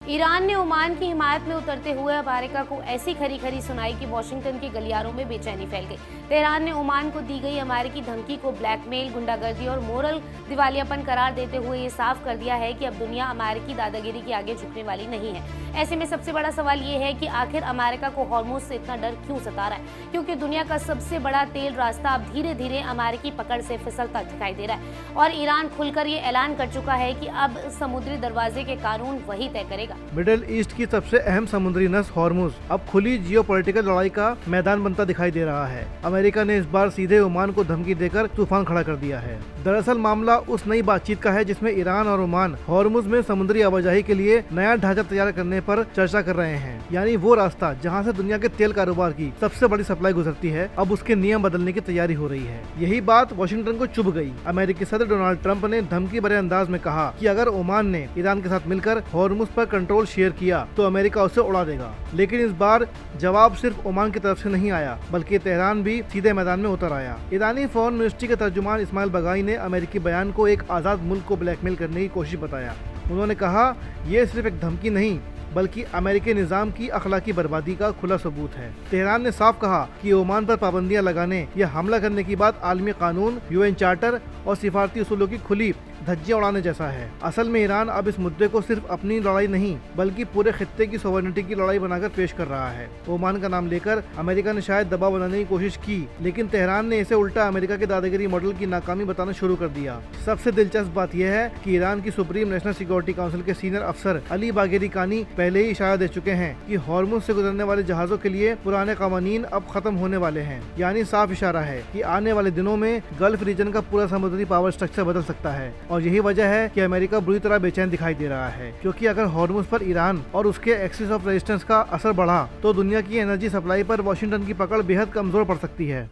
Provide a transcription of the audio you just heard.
Iran ने Oman की हिमायत में उतरते हुए अमेरिका को ऐसी खरी खरी सुनाई कि वॉशिंगटन के गलियारों में बेचैनी फैल गई। तेहरान ने ओमान को दी गई अमेरिकी धमकी को ब्लैकमेल, गुंडागर्दी और मोरल दिवालियापन करार देते हुए ये साफ कर दिया है कि अब दुनिया अमेरिकी दादागिरी के आगे झुकने वाली नहीं है। ऐसे में सबसे बड़ा सवाल ये है कि आखिर अमेरिका को हॉर्मुज़ से इतना डर क्यों सता रहा है, क्योंकि दुनिया का सबसे बड़ा तेल रास्ता अब धीरे धीरे अमेरिकी पकड़ से फिसलता दिखाई दे रहा है और ईरान खुलकर ये ऐलान कर चुका है कि अब समुद्री दरवाजे के कानून वही तय करेगा। मिडिल ईस्ट की सबसे अहम समुद्री नस हॉर्मुज़ अब खुली जियोपॉलिटिकल लड़ाई का मैदान बनता दिखाई दे रहा है। अमेरिका ने इस बार सीधे ओमान को धमकी देकर तूफान खड़ा कर दिया है। दरअसल मामला उस नई बातचीत का है जिसमें ईरान और ओमान हॉर्मुज़ में समुद्री आवाजाही के लिए नया ढांचा तैयार करने पर चर्चा कर रहे हैं। यानी वो रास्ता जहां से दुनिया के तेल कारोबार की सबसे बड़ी सप्लाई गुजरती है, अब उसके नियम बदलने की तैयारी हो रही है। यही बात वाशिंगटन को चुभ गई। अमेरिकी सदर डोनाल्ड ट्रंप ने धमकी भरे अंदाज में कहा कि अगर ओमान ने ईरान के साथ मिलकर हॉर्मुज़ पर कंट्रोल शेयर किया तो अमेरिका उसे उड़ा देगा। लेकिन इस बार जवाब सिर्फ ओमान की तरफ से नहीं आया, बल्कि तेहरान भी सीधे मैदान में उतर आया। ईरानी फॉरेन मिनिस्ट्री के तर्जुमान इस्माइल बगाई ने अमेरिकी बयान को एक आज़ाद मुल्क को ब्लैकमेल करने की कोशिश बताया। उन्होंने कहा, ये सिर्फ एक धमकी नहीं बल्कि अमेरिकी निज़ाम की अखलाकी बर्बादी का खुला सबूत है। तेहरान ने साफ कहा कि ओमान पर पाबंदियां लगाने या हमला करने की बात आलमी कानून, यूएन चार्टर और सिफारती उसूलों की खुली धज्जियां उड़ाने जैसा है। असल में ईरान अब इस मुद्दे को सिर्फ अपनी लड़ाई नहीं बल्कि पूरे खित्ते की सॉवरेनिटी की लड़ाई बनाकर पेश कर रहा है। ओमान का नाम लेकर अमेरिका ने शायद दबाव बनाने की कोशिश की, लेकिन तेहरान ने इसे उल्टा अमेरिका के दादागिरी मॉडल की नाकामी बताना शुरू कर दिया। सबसे दिलचस्प बात यह है कि ईरान की सुप्रीम नेशनल सिक्योरिटी काउंसिल के सीनियर अफसर अली बागेरी कानी पहले ही इशारा दे चुके हैं कि हॉर्मुज़ से गुजरने वाले जहाजों के लिए पुराने कानून अब खत्म होने वाले हैं। यानी साफ इशारा है कि आने वाले दिनों में गल्फ रीजन का पूरा समुद्री पावर स्ट्रक्चर बदल सकता है और यही वजह है कि अमेरिका बुरी तरह बेचैन दिखाई दे रहा है, क्योंकि अगर हॉर्मुज़ पर ईरान और उसके एक्सिस ऑफ रेजिस्टेंस का असर बढ़ा तो दुनिया की एनर्जी सप्लाई पर वाशिंगटन की पकड़ बेहद कमजोर पड़ सकती है।